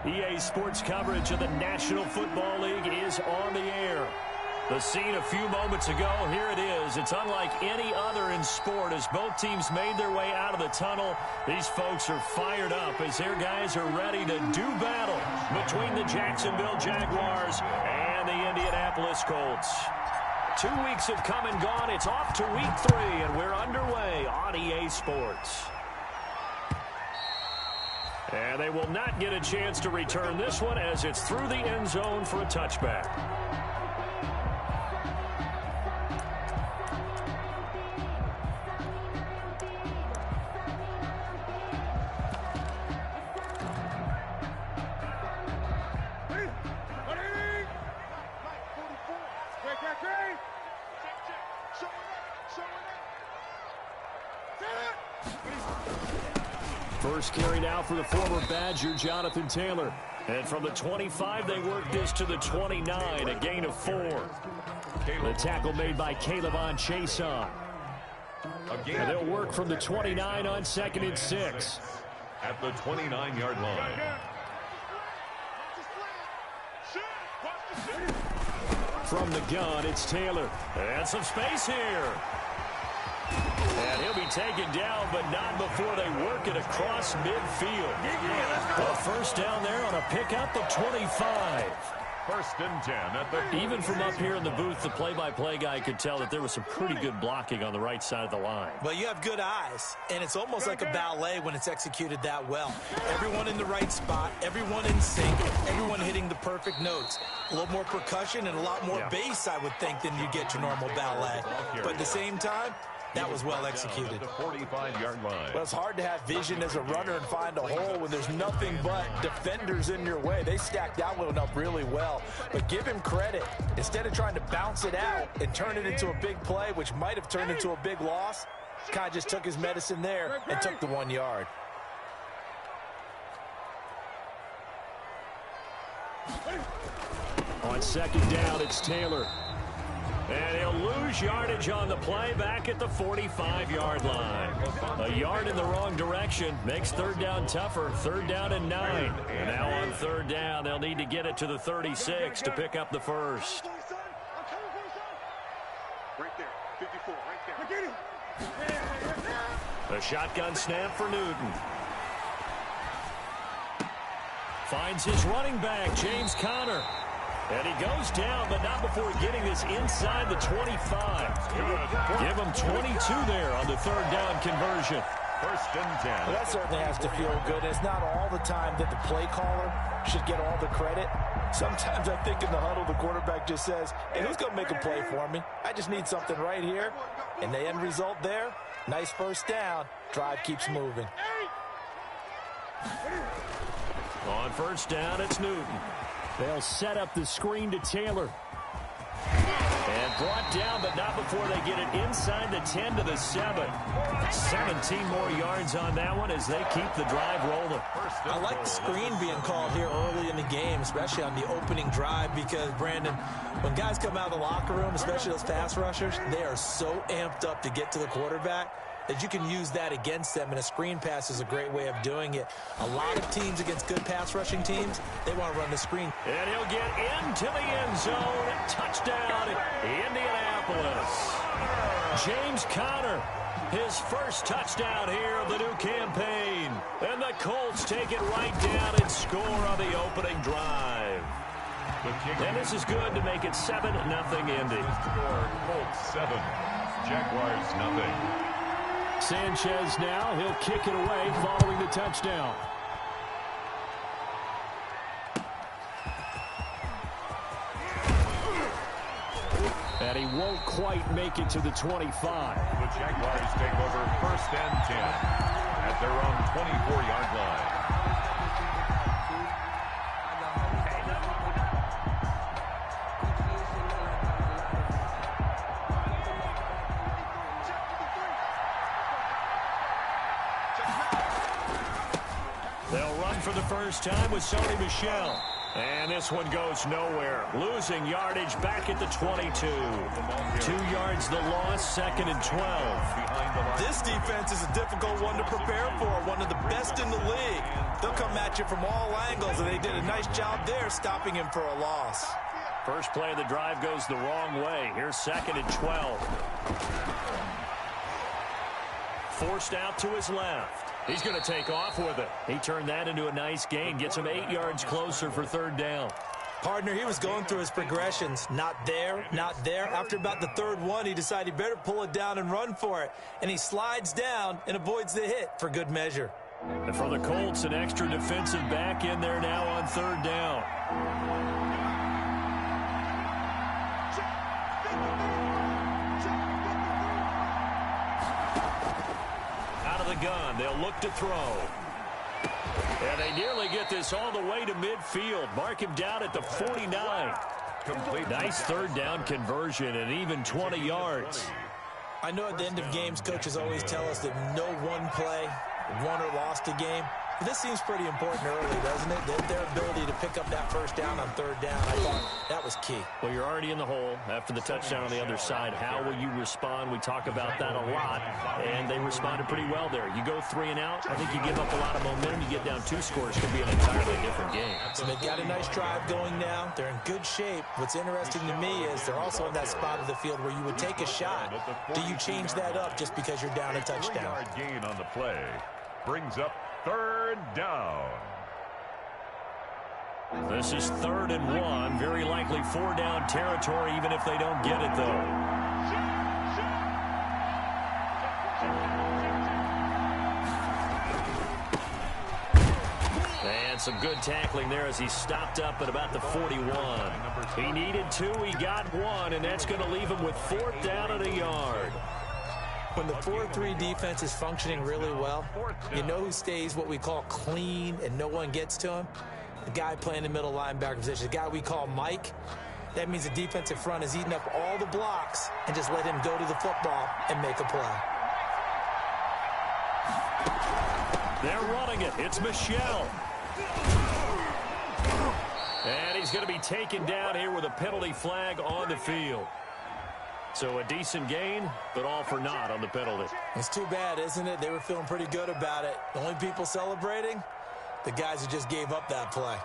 EA Sports coverage of the National Football League is on the air. The scene a few moments ago, here it is. It's unlike any other in sport as both teams made their way out of the tunnel. These folks are fired up as their guys are ready to do battle between the Jacksonville Jaguars and the Indianapolis Colts. 2 weeks have come and gone. It's off to week 3, and we're underway on EA Sports. And they will not get a chance to return this one as it's through the end zone for a touchback. First carry now for the former Badger, Jonathan Taylor. And from the 25, they work this to the 29, a gain of 4. The tackle made by Caleb on Chason. And they'll work from the 29 on 2nd and 6. At the 29-yard line. From the gun, it's Taylor. And some space here. And he'll be taken down, but not before they work it across midfield. A first down there on a pickup of 25. 1st and 10 at the... Even from up here in the booth, the play-by-play guy could tell that there was some pretty good blocking on the right side of the line. Well, you have good eyes, and it's almost like a ballet when it's executed that well. Everyone in the right spot, everyone in sync, everyone hitting the perfect notes. A little more percussion and a lot more bass, I would think, than you get your normal ballet. But at the same time, that was well executed. The 45-yard line. Well, it's hard to have vision as a runner and find a hole when there's nothing but defenders in your way. They stacked that one up really well. But give him credit. Instead of trying to bounce it out and turn it into a big play, which might have turned into a big loss, kind of just took his medicine there and took the 1 yard. On 2nd down, it's Taylor. And he'll lose yardage on the play back at the 45-yard line. A yard in the wrong direction makes 3rd down tougher. 3rd down and 9. And now on 3rd down, they'll need to get it to the 36 to pick up the first. Right there, 54, right there. A shotgun snap for Newton. Finds his running back, James Conner. And he goes down, but not before getting this inside the 25. Give him 22 there on the 3rd down conversion. 1st and 10. Well, that certainly has to feel good. It's not all the time that the play caller should get all the credit. Sometimes I think in the huddle, the quarterback just says, hey, who's going to make a play for me? I just need something right here. And the end result there, nice 1st down. Drive keeps moving. On 1st down, it's Newton. They'll set up the screen to Taylor. And brought down, but not before they get it inside the 10 to the 7. 17 more yards on that one as they keep the drive rolling. I like the screen being called here early in the game, especially on the opening drive, because, Brandon, when guys come out of the locker room, especially those pass rushers, they are so amped up to get to the quarterback that you can use that against them, and a screen pass is a great way of doing it. A lot of teams against good pass rushing teams, they want to run the screen. And he'll get into the end zone. Touchdown, Indianapolis. James Conner, his first touchdown here of the new campaign. And the Colts take it right down and score on the opening drive. And this is good to make it 7-0 Indy. Colts 7, Jaguars nothing. Sanchez now, he'll kick it away following the touchdown. And he won't quite make it to the 25. The Jaguars take over 1st and 10 at their own 24-yard line. They'll run for the first time with Sony Michel. And this one goes nowhere. Losing yardage back at the 22. 2 yards the loss, 2nd and 12. This defense is a difficult one to prepare for, one of the best in the league. They'll come at you from all angles, and they did a nice job there stopping him for a loss. First play of the drive goes the wrong way. Here's 2nd and 12. Forced out to his left. He's going to take off with it. He turned that into a nice gain. Gets him 8 yards closer for 3rd down. Partner, he was going through his progressions. Not there, not there. After about the 3rd one, he decided he better pull it down and run for it. And he slides down and avoids the hit for good measure. And for the Colts, an extra defensive back in there now on 3rd down. The gun. They'll look to throw. And they nearly get this all the way to midfield. Mark him down at the 49. Nice 3rd down conversion and even 20 yards. I know at the end of games, coaches always tell us that no one play won or lost a game. But this seems pretty important early, doesn't it? Their ability to pick up that 1st down on 3rd down, I thought that was key. Well, you're already in the hole after the touchdown on the other side. How will you respond? We talk about that a lot, and they responded pretty well there. You go 3 and out, I think you give up a lot of momentum. You get down 2 scores, it could be an entirely different game. So they've got a nice drive going now. They're in good shape. What's interesting to me is they're also in that spot of the field where you would take a shot. Do you change that up just because you're down a touchdown? 3-yard gain on the play brings up 3rd down. This is 3rd and 1. Very likely 4-down territory, even if they don't get it, though. And some good tackling there as he stopped up at about the 41. He needed 2. He got 1, and that's going to leave him with 4th down and a yard. When the 4-3 defense is functioning really well, you know who stays what we call clean and no one gets to him? The guy playing the middle linebacker position, the guy we call Mike. That means the defensive front is eating up all the blocks and just let him go to the football and make a play. They're running it. It's Michel. And he's going to be taken down here with a penalty flag on the field. So a decent gain, but all for naught on the penalty. It's too bad, isn't it? They were feeling pretty good about it. The only people celebrating, the guys who just gave up that play.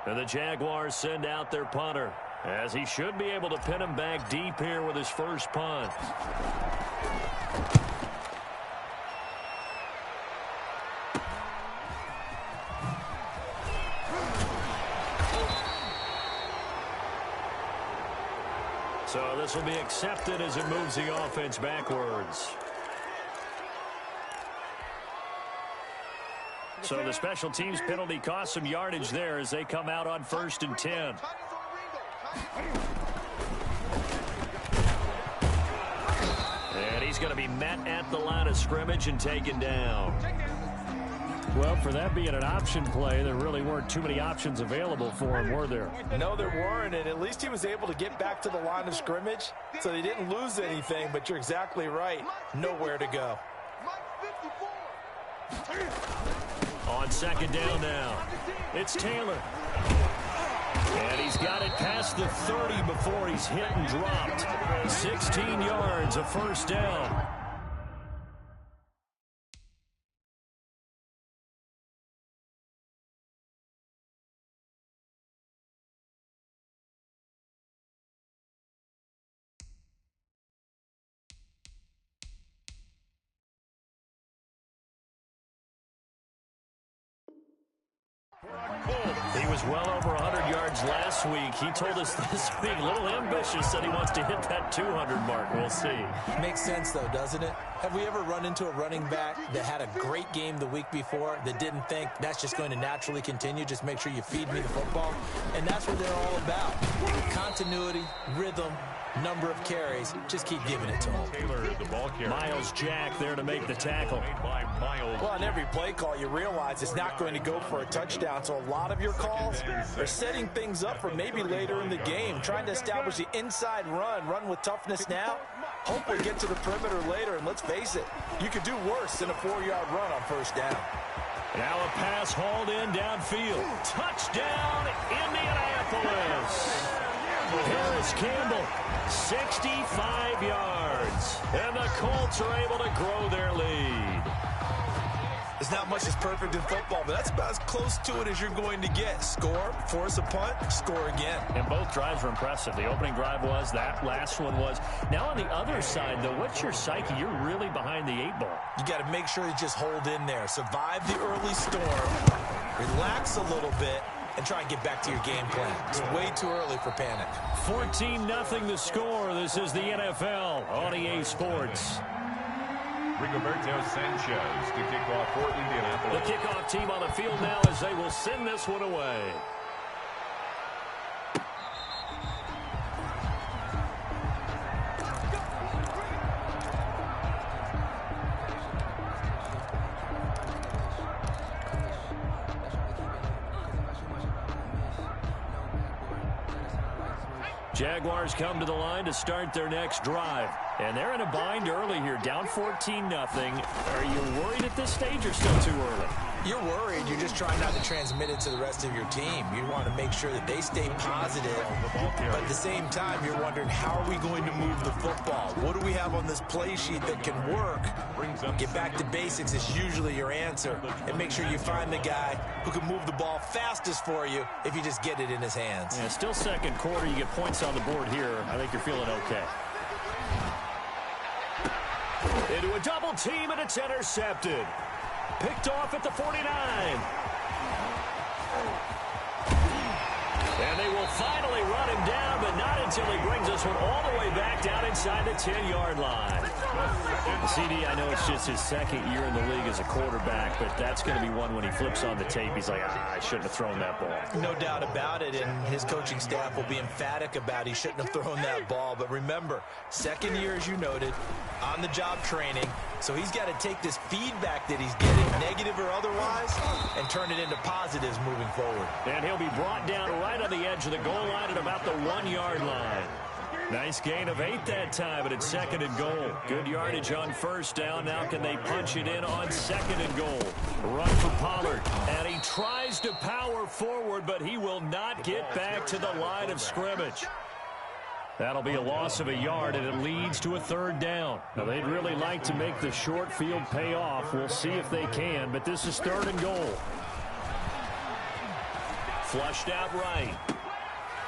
And the Jaguars send out their punter, as he should be able to pin him back deep here with his first punt. So this will be accepted as it moves the offense backwards. So the special teams penalty cost some yardage there as they come out on 1st and 10. And he's going to be met at the line of scrimmage and taken down. Well, for that being an option play, there really weren't too many options available for him, were there? No, there weren't, and at least he was able to get back to the line of scrimmage, so they didn't lose anything, but you're exactly right. Nowhere to go. On 2nd down now, it's Taylor. And he's got it past the 30 before he's hit and dropped. 16 yards, a 1st down. He was well over 100 yards last week. He told us this week, a little ambitious, said he wants to hit that 200 mark. We'll see. Makes sense, though, doesn't it? Have we ever run into a running back that had a great game the week before that didn't think that's just going to naturally continue? Just make sure you feed me the football. And that's what they're all about. Continuity, rhythm, number of carries. Just keep giving it to him. Taylor, the ball carrier. Miles Jack there to make the tackle. Made by Miles. Well, on every play call, you realize it's not going to go for a touchdown. down, so a lot of your calls are setting things up for maybe later in the game, trying to establish the inside run with toughness now, hopefully get to the perimeter later, and let's face it, you could do worse than a 4-yard run on first down. Now a pass hauled in downfield. Touchdown, Indianapolis. Harris Campbell, 65 yards. And the Colts are able to grow their lead. There's not much that's perfect in football, but that's about as close to it as you're going to get. Score, force a punt, score again. And both drives were impressive. The opening drive was, that last one was. Now on the other side, though, what's your psyche? You're really behind the 8-ball. You got to make sure you just hold in there. Survive the early storm, relax a little bit, and try and get back to your game plan. It's way too early for panic. 14-0 the score. This is the NFL on EA Sports. Rigoberto Sanchez to kick off for Indianapolis. The kickoff team on the field now as they will send this one away. Jaguars come to the line to start their next drive. And they're in a bind early here, down 14-0. Are you worried at this stage or still too early? You're worried. You're just trying not to transmit it to the rest of your team. You want to make sure that they stay positive. But at the same time, you're wondering, how are we going to move the football? What do we have on this play sheet that can work? Get back to basics is usually your answer. And make sure you find the guy who can move the ball fastest for you if you just get it in his hands. Yeah, still second quarter. You get points on the board here. I think you're feeling okay. Into a double team, and it's intercepted. Picked off at the 49. And they will finally run him down, but not until he brings this one all the way back down inside the 10-yard line. CD, I know it's just his second year in the league as a quarterback, but that's going to be one when he flips on the tape. He's like, I shouldn't have thrown that ball. No doubt about it, and his coaching staff will be emphatic about he shouldn't have thrown that ball. But remember, second year, as you noted, on-the-job training, so he's got to take this feedback that he's getting, negative or otherwise, and turn it into positives moving forward. And he'll be brought down right on the edge of the goal line at about the 1-yard line. Nice gain of 8 that time, but it's second and goal. Good yardage on first down. Now can they punch it in on second and goal? Run for Pollard, and he tries to power forward, but he will not get back to the line of scrimmage. That'll be a loss of a yard, and it leads to a third down. Now, they'd really like to make the short field pay off. We'll see if they can, but this is third and goal. Flushed out right.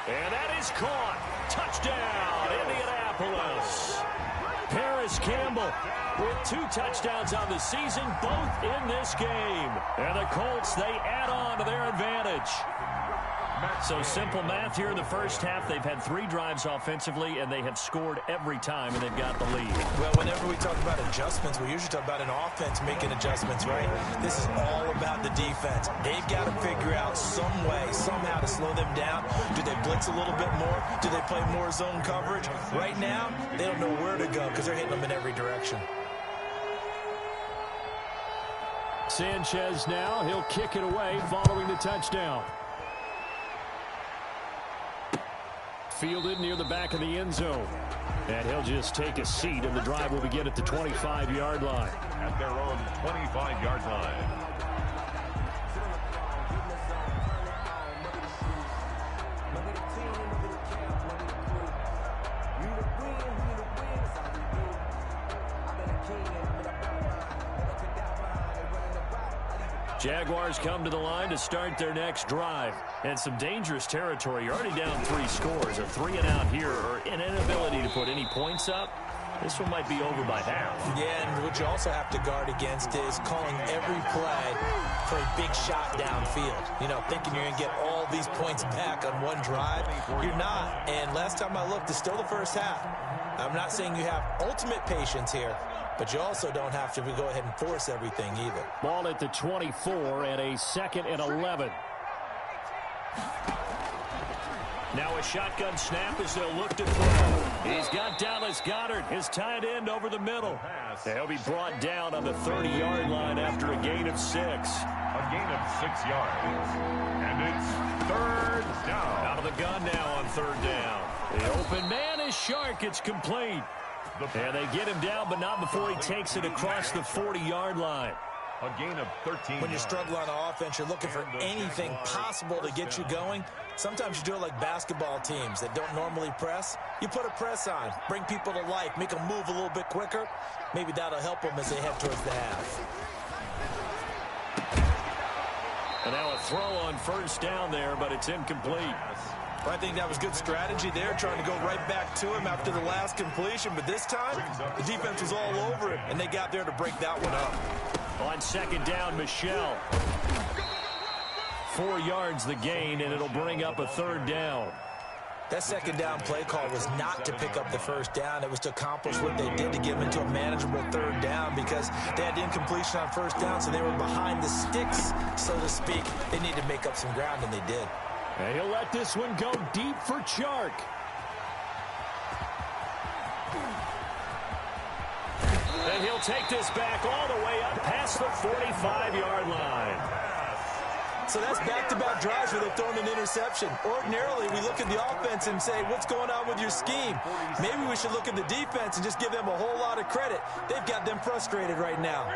And that is caught. Touchdown, Indianapolis. Harris Campbell with 2 touchdowns on the season, both in this game. And the Colts, they add on to their advantage. So simple math here in the first half. They've had 3 drives offensively, and they have scored every time, and they've got the lead. Well, whenever we talk about adjustments, we usually talk about an offense making adjustments, right? This is all about the defense. They've got to figure out some way, somehow to slow them down. Do they blitz a little bit more? Do they play more zone coverage? Right now, they don't know where to go because they're hitting them in every direction. Sanchez now, he'll kick it away following the touchdown. Fielded near the back of the end zone. And he'll just take a seat, and the drive will begin at the 25-yard line. At their own 25-yard line. Jaguars come to the line to start their next drive. And some dangerous territory. You're already down 3 scores. A 3-and-out here, or an inability to put any points up. This one might be over by half. Yeah, and what you also have to guard against is calling every play for a big shot downfield. You know, thinking you're going to get all these points back on one drive. You're not. And last time I looked, it's still the first half. I'm not saying you have ultimate patience here, but you also don't have to go ahead and force everything either. Ball at the 24 and a 2nd and 11. Now a shotgun snap as they'll look to throw. He's got Dallas Goedert, his tight end, over the middle. They'll be brought down on the 30-yard line after a gain of 6. A gain of 6 yards. And it's third down. Out of the gun now on third down. The open man is Shark. It's complete. And they get him down, but not before he takes it across the 40-yard line. A gain of 13 When you're struggling on offense, you're looking for anything possible to get you going. Sometimes you do it like basketball teams that don't normally press. You put a press on, bring people to life, make them move a little bit quicker. Maybe that'll help them as they head towards the half. And now a throw on first down there, but it's incomplete. Well, I think that was good strategy there, trying to go right back to him after the last completion. But this time, the defense was all over it, and they got there to break that one up. On second down, Michelle. 4 yards the gain, and it'll bring up a third down. That second down play call was not to pick up the first down. It was to accomplish what they did to get them into a manageable third down because they had the incompletion on first down, so they were behind the sticks, so to speak. They needed to make up some ground, and they did. And he'll let this one go deep for Chark. And he'll take this back all the way up past the 45-yard line. So that's back-to-back drives where they've thrown an interception. Ordinarily, we look at the offense and say, what's going on with your scheme? Maybe we should look at the defense and just give them a whole lot of credit. They've got them frustrated right now.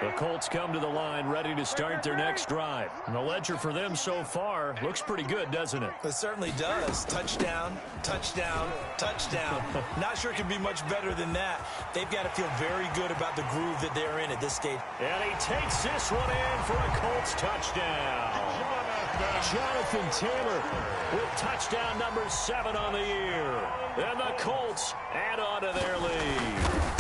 The Colts come to the line ready to start their next drive. And the ledger for them so far looks pretty good, doesn't it? It certainly does. Touchdown, touchdown, touchdown. Not sure it can be much better than that. They've got to feel very good about the groove that they're in at this stage. And he takes this one in for a Colts touchdown. Jonathan Taylor with touchdown number 7 on the year. And the Colts add on to their lead.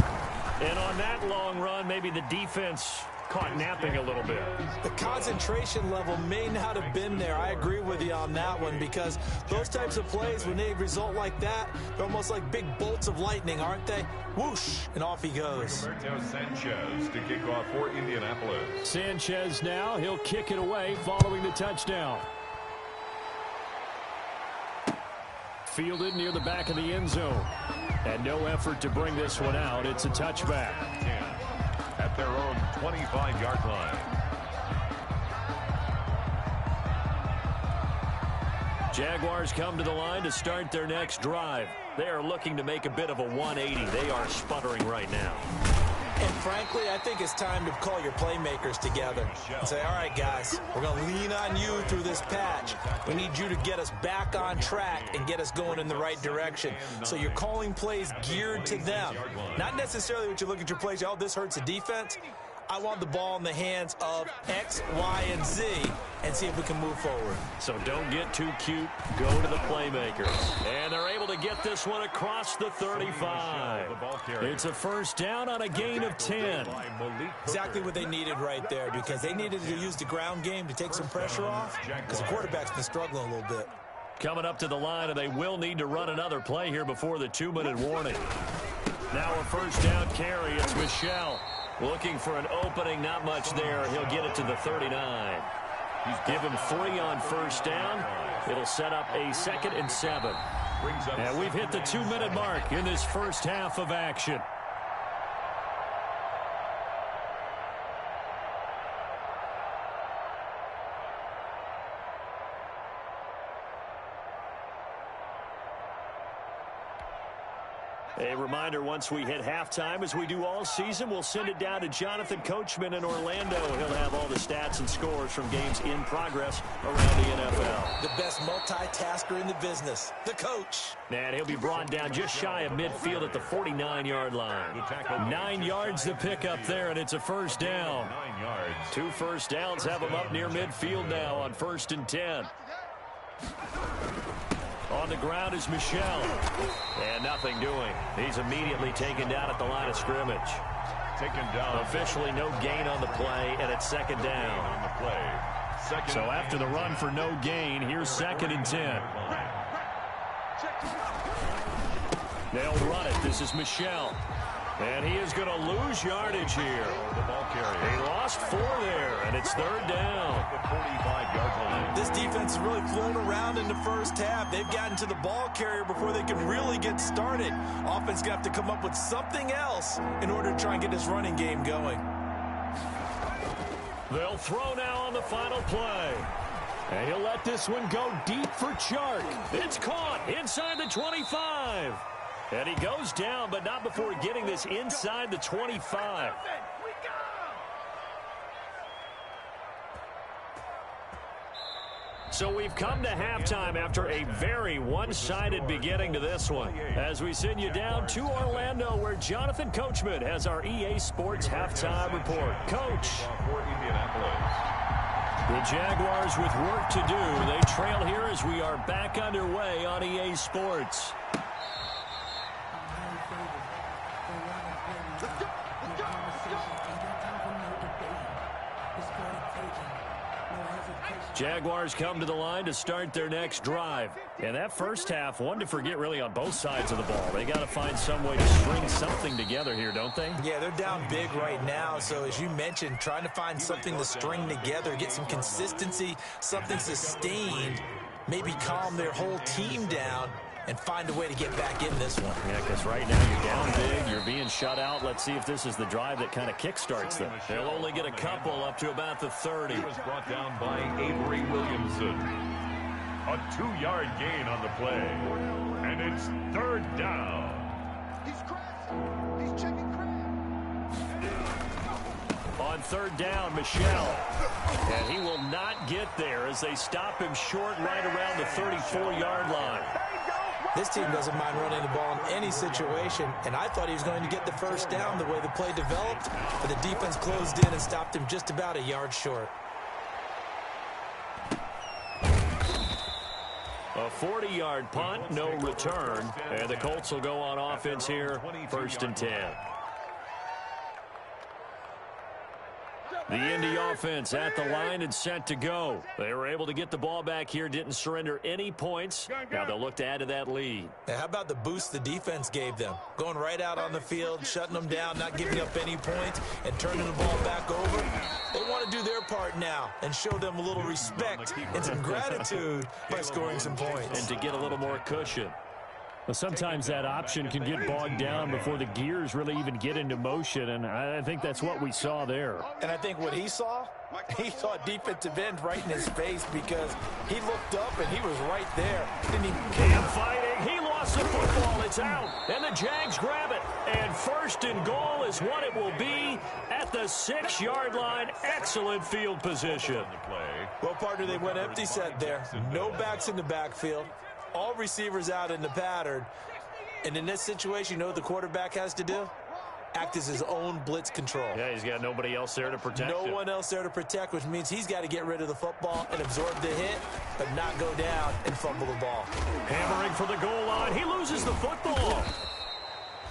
And on that long run, maybe the defense caught napping a little bit. The concentration level may not have been there. I agree with you on that one because those types of plays, when they result like that, they're almost like big bolts of lightning, aren't they? Whoosh, and off he goes. Roberto Sanchez to kick off for Indianapolis. Sanchez now, he'll kick it away following the touchdown. Fielded near the back of the end zone. And no effort to bring this one out. It's a touchback. At their own 25-yard line. Jaguars come to the line to start their next drive. They are looking to make a bit of a 180. They are sputtering right now. And frankly, I think it's time to call your playmakers together and say, all right, guys, we're going to lean on you through this patch. We need you to get us back on track and get us going in the right direction. So you're calling plays geared to them. Not necessarily what you look at your plays, oh, this hurts the defense. I want the ball in the hands of X, Y, and Z and see if we can move forward. So don't get too cute. Go to the playmakers. And they're able to get this one across the 35. It's a first down on a gain of 10. Exactly what they needed right there because they needed to use the ground game to take some pressure off because the quarterback's been struggling a little bit. Coming up to the line, and they will need to run another play here before the 2-minute warning. Now a first down carry. It's Michelle. Looking for an opening, not much there. He'll get it to the 39. Give him 3 on first down. It'll set up a 2nd and 7. And we've hit the 2-minute mark in this first half of action. A reminder, once we hit halftime, as we do all season, we'll send it down to Jonathan Coachman in Orlando. He'll have all the stats and scores from games in progress around the NFL. The best multitasker in the business, the coach. And he'll be brought down just shy of midfield at the 49-yard line. 9 yards to pick up there, and it's a first down. 9 yards. 2 first downs have him up near midfield now on 1st and 10. On the ground is Michelle. And nothing doing. He's immediately taken down at the line of scrimmage. Taken down. Officially no gain on the play, and it's 2nd down. On the play. So after the run for no gain, here's 2nd and 10. They'll run it. This is Michelle. And he is going to lose yardage here. The ball carrier. He lost 4 there, and it's 3rd down. The 45-yard line. This defense has really flown around in the first half. They've gotten to the ball carrier before they can really get started. Offense going to have to come up with something else in order to try and get this running game going. They'll throw now on the final play. And he'll let this one go deep for Chark. It's caught inside the 25. And he goes down, but not before getting this inside the 25. So we've come to halftime after a very one-sided beginning to this one. As we send you down to Orlando, where Jonathan Coachman has our EA Sports halftime report. Coach. The Jaguars with work to do. They trail here as we are back underway on EA Sports. Jaguars come to the line to start their next drive. And that first half, one to forget really on both sides of the ball. They got to find some way to string something together here, don't they? Yeah, they're down big right now. So as you mentioned, trying to find something to string together, get some consistency, something sustained, maybe calm their whole team down and find a way to get back in this one. Yeah, because right now you're down big, you're being shut out. Let's see if this is the drive that kind of kickstarts them. They'll only get a couple up to about the 30. He was brought down by Avery Williamson. A 2-yard gain on the play. And it's third down. He's crashing. He's checking crash. On third down, Michelle. And he will not get there as they stop him short right around the 34-yard line. This team doesn't mind running the ball in any situation, and I thought he was going to get the first down the way the play developed, but the defense closed in and stopped him just about a yard short. A 40-yard punt, no return, and the Colts will go on offense here, 1st and 10. The Indy offense at the line and set to go. They were able to get the ball back here, didn't surrender any points. Now they'll look to add to that lead. Now, how about the boost the defense gave them? Going right out on the field, shutting them down, not giving up any points, and turning the ball back over. They want to do their part now and show them a little respect and some gratitude by scoring some points. And to get a little more cushion. Well, sometimes that option can get bogged down before the gears really even get into motion, and I think that's what we saw there. And I think what he saw a defensive end right in his face because he looked up and he was right there. Didn't even Cam fighting. He lost the football. It's out, and the Jags grab it. And 1st and goal is what it will be at the 6-yard line. Excellent field position. Well, partner, they went empty set there. No backs in the backfield. All receivers out in the pattern. And in this situation, you know what the quarterback has to do? Act as his own blitz control. Yeah, he's got nobody else there to protect him. No one else there to protect, which means he's got to get rid of the football and absorb the hit, but not go down and fumble the ball. Hammering for the goal line. He loses the football.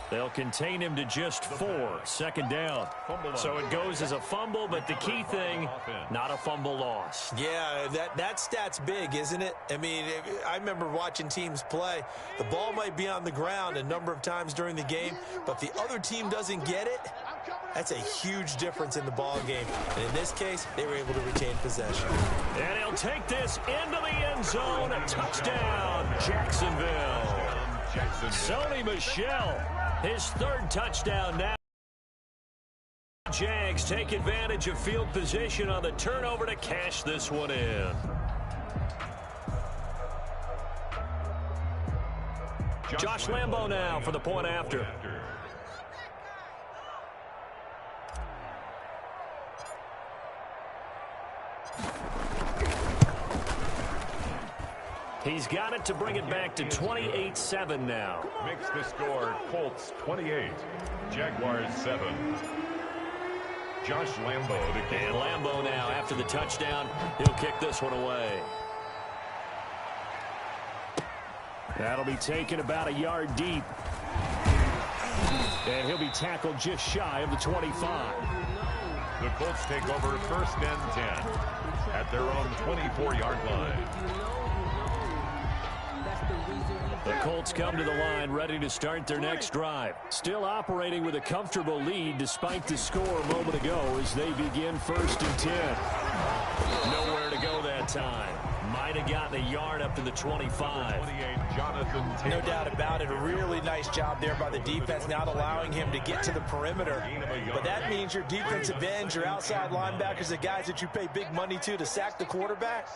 They'll contain him to just 4, 2nd down. So it goes as a fumble, but the key thing, not a fumble loss. Yeah, that stat's big, isn't it? I mean, I remember watching teams play. The ball might be on the ground a number of times during the game, but if the other team doesn't get it, that's a huge difference in the ball game. And in this case, they were able to retain possession. And he'll take this into the end zone. A touchdown, Jacksonville. Sony Michel, his 3rd touchdown now. Jags take advantage of field position on the turnover to cash this one in. Josh Lambo now for the point after. He's got it to bring it back to 28-7 now. Makes the score Colts 28, Jaguars 7. Josh Lambo to kick. And Lambo now after the touchdown. He'll kick this one away. That'll be taken about a yard deep. And he'll be tackled just shy of the 25. The Colts take over 1st and 10 at their own 24-yard line. The Colts come to the line ready to start their next drive. Still operating with a comfortable lead despite the score a moment ago as they begin 1st and 10. Nowhere to go that time. Might have gotten a yard up to the 25. No doubt about it. A really nice job there by the defense, not allowing him to get to the perimeter. But that means your defensive ends, your outside linebackers, the guys that you pay big money to sack the quarterback,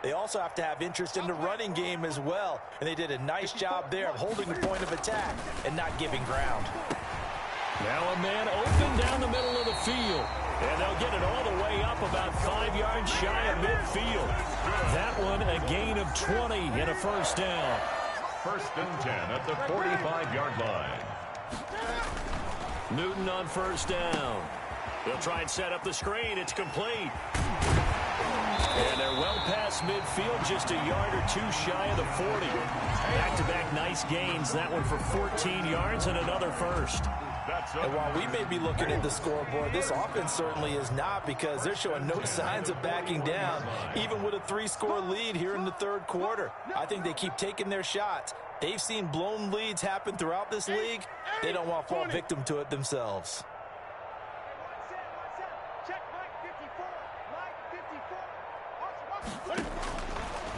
they also have to have interest in the running game as well. And they did a nice job there of holding the point of attack and not giving ground. Now a man open down the middle of the field. And they'll get it all the way up about 5 yards shy of midfield. That one a gain of 20 and a first down. 1st and 10 at the 45-yard line. Newton on first down. They'll try and set up the screen. It's complete. And they're well past midfield, just a yard or two shy of the 40. Back-to-back nice gains. That one for 14 yards and another first. And while we may be looking at the scoreboard, this offense certainly is not, because they're showing no signs of backing down, even with a 3-score lead here in the 3rd quarter. I think they keep taking their shots. They've seen blown leads happen throughout this league. They don't want to fall victim to it themselves.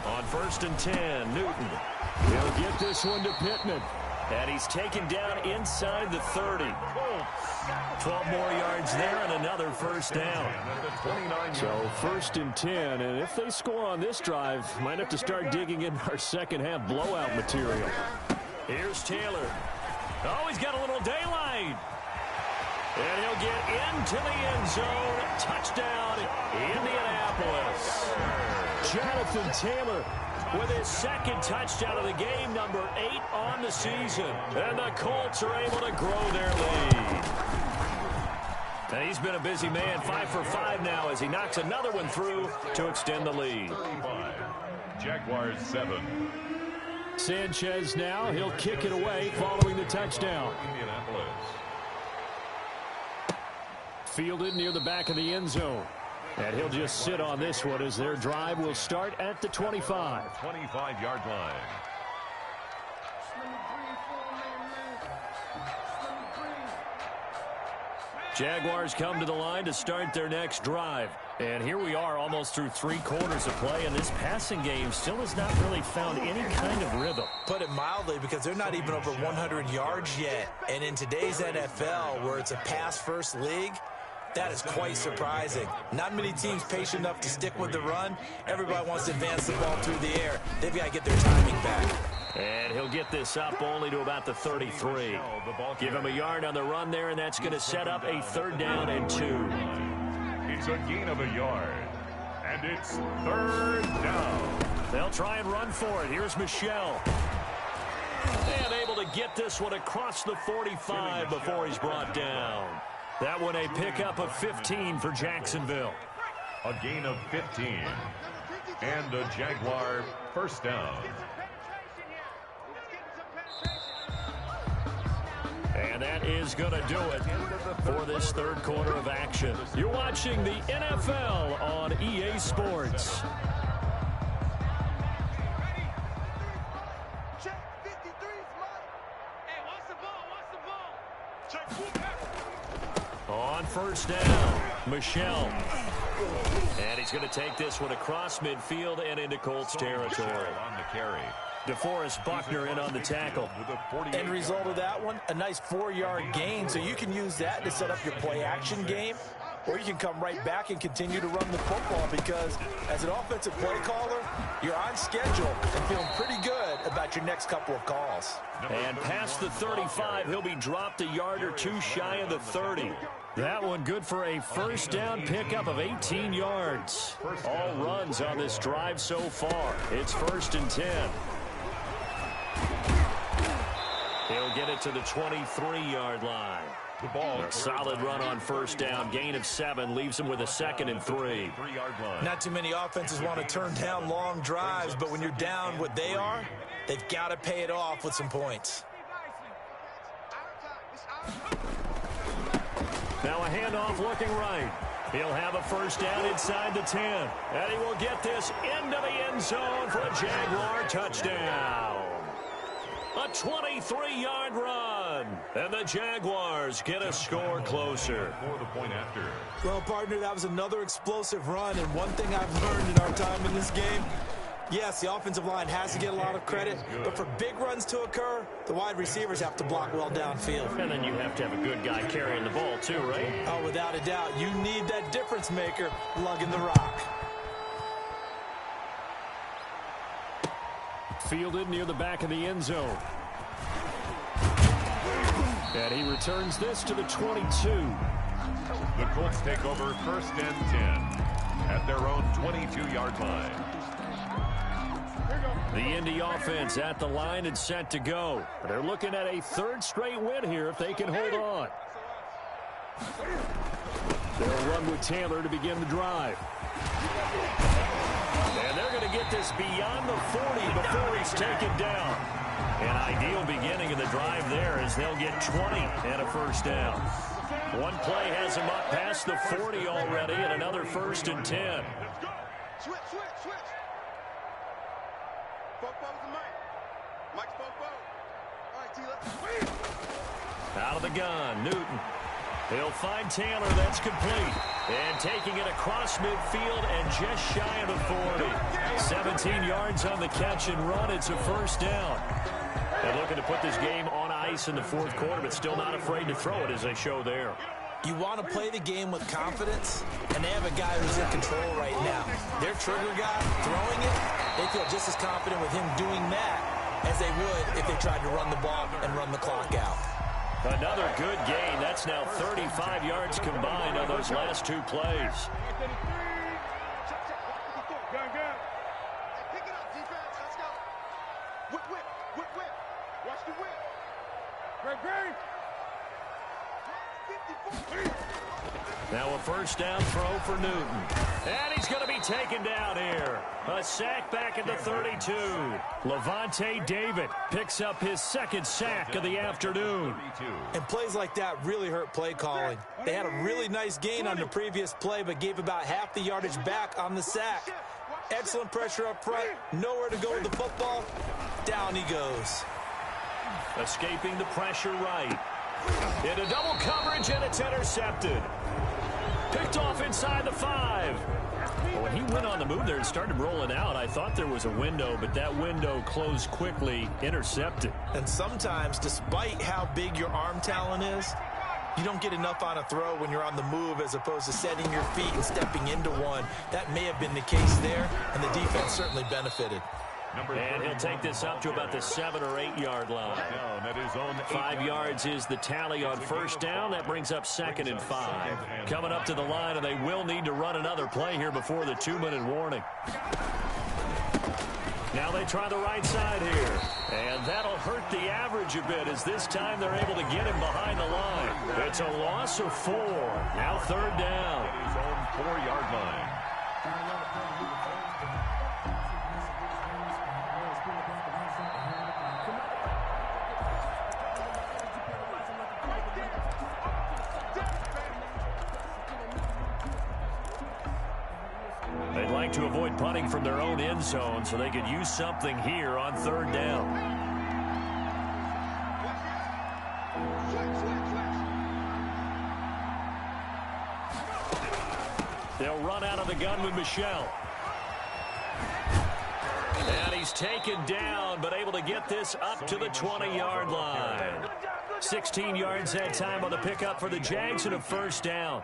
On 1st and 10, Newton. He'll get this one to Pittman. And he's taken down inside the 30. 12 more yards there and another first down. So 1st and 10, and if they score on this drive, might have to start digging in our second half blowout material. Here's Taylor. Oh, he's got a little daylight. And he'll get into the end zone. Touchdown, Indianapolis. Jonathan Taylor with his 2nd touchdown of the game, number 8 on the season. And the Colts are able to grow their lead. And he's been a busy man, 5 for 5 now as he knocks another one through to extend the lead. 35. Jaguars 7. Sanchez now, he'll kick it away following the touchdown. Indianapolis. Fielded near the back of the end zone. And he'll just sit on this one as their drive will start at the 25. 25-yard line. Jaguars come to the line to start their next drive. And here we are almost through 3 quarters of play, and this passing game still has not really found any kind of rhythm. Put it mildly, because they're not even over 100 yards yet. And in today's NFL, where it's a pass-first league, that is quite surprising. Not many teams patient enough to stick with the run. Everybody wants to advance the ball through the air. They've got to get their timing back. And he'll get this up only to about the 33. Give him a yard on the run there, and that's going to set up a 3rd down and 2. It's a gain of a yard. And it's 3rd down. They'll try and run for it. Here's Michelle. And able to get this one across the 45 before he's brought down. That one a pickup of 15 for Jacksonville. A gain of 15. And a Jaguar 1st down. And that is going to do it for this 3rd quarter of action. You're watching the NFL on EA Sports. On 1st down, Michelle. And he's going to take this one across midfield and into Colts territory. On the carry. DeForest Buckner in on the tackle. End result of that one, a nice 4-yard gain. So you can use that to set up your play-action game, or you can come right back and continue to run the football, because as an offensive play caller, you're on schedule and feeling pretty good about your next couple of calls. And past the 35, he'll be dropped a yard or two shy of the 30. That one good for a 1st down pickup of 18 yards. All runs on this drive so far. It's 1st and 10. He'll get it to the 23-yard line. The ball. A solid run on 1st down. Gain of 7 leaves him with a 2nd and 3. 3-yard line. Not too many offenses want to turn down long drives, but when you're down what they are, they've got to pay it off with some points. Now a handoff looking right. He'll have a 1st down inside the 10. And he will get this into the end zone for a Jaguar touchdown. A 23-yard run. run. And the Jaguars get a score closer. For the point after. Well, partner, that was another explosive run. And one thing I've learned in our time in this game, yes, the offensive line has to get a lot of credit, but for big runs to occur, the wide receivers have to block well downfield. And then you have to have a good guy carrying the ball too, right? Oh, without a doubt. You need that difference maker lugging the rock. Fielded near the back of the end zone. And he returns this to the 22. The Colts take over 1st and 10 at their own 22-yard line. The Indy offense at the line and set to go. They're looking at a 3rd straight win here if they can hold on. They'll run with Taylor to begin the drive. And they're going to get this beyond the 40 before he's taken down. An ideal beginning of the drive there as they'll get 20 and a 1st down. One play has him up past the 40 already and another 1st and 10. Switch. Bobo's the mic. Mike's Bobo. All right, T-Left. Out of the gun, Newton. He'll find Taylor, that's complete. And taking it across midfield and just shy of the 40. 17 yards on the catch and run. It's a 1st down. They're looking to put this game on ice in the 4th quarter, but still not afraid to throw it as they show there. You want to play the game with confidence, and they have a guy who's in control right now. Their trigger guy throwing it, they feel just as confident with him doing that as they would if they tried to run the ball and run the clock out. Another good gain. That's now 35 yards combined on those last 2 plays. Pick it up, defense. Let's go. Whip. Watch the whip. Great. Now a 1st down throw for Newton. And he's going to be taken down here. A sack back at the 32. Levante David picks up his 2nd sack of the afternoon. And plays like that really hurt play calling. They had a really nice gain on the previous play, but gave about half the yardage back on the sack. Excellent pressure up front. Nowhere to go with the football. Down he goes. Escaping the pressure right. Into double coverage, and it's intercepted. Picked off inside the 5. Well, when he went on the move there and started rolling out, I thought there was a window, but that window closed quickly, intercepted. And sometimes, despite how big your arm talent is, you don't get enough on a throw when you're on the move as opposed to setting your feet and stepping into one. That may have been the case there, and the defense certainly benefited. And he'll take this up to about the 7 or 8 yard line. 5 yards is the tally on 1st down. That brings up 2nd and 5. Coming up to the line, and they will need to run another play here before the 2-minute warning. Now they try the right side here. And that'll hurt the average a bit as this time they're able to get him behind the line. It's a loss of 4. Now 3rd down. His own 4-yard line. They'd like to avoid punting from their own end zone so they could use something here on 3rd down. They'll run out of the gun with Michel. And he's taken down, but able to get this up to the 20-yard line. 16 yards that time on the pickup for the Jags and a 1st down.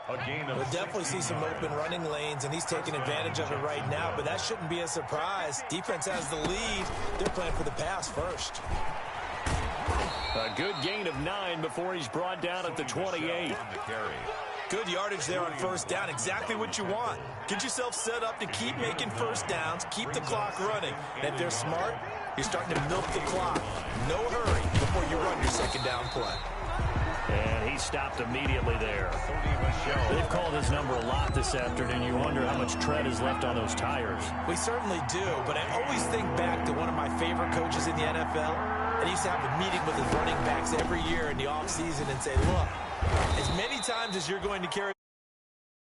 We'll definitely see some open running lanes, and he's taking advantage of it right now, but that shouldn't be a surprise. Defense has the lead. They're playing for the pass first. A good gain of 9 before he's brought down at the 28. Good yardage there on 1st down. Exactly what you want. Get yourself set up to keep making 1st downs, keep the clock running. And if they're smart, you're starting to milk the clock. No hurry before you run your 2nd down play. And he stopped immediately there. They've called his number a lot this afternoon. You wonder how much tread is left on those tires. We certainly do, but I always think back to one of my favorite coaches in the NFL. And he used to have a meeting with his running backs every year in the offseason and say, look, as many times as you're going to carry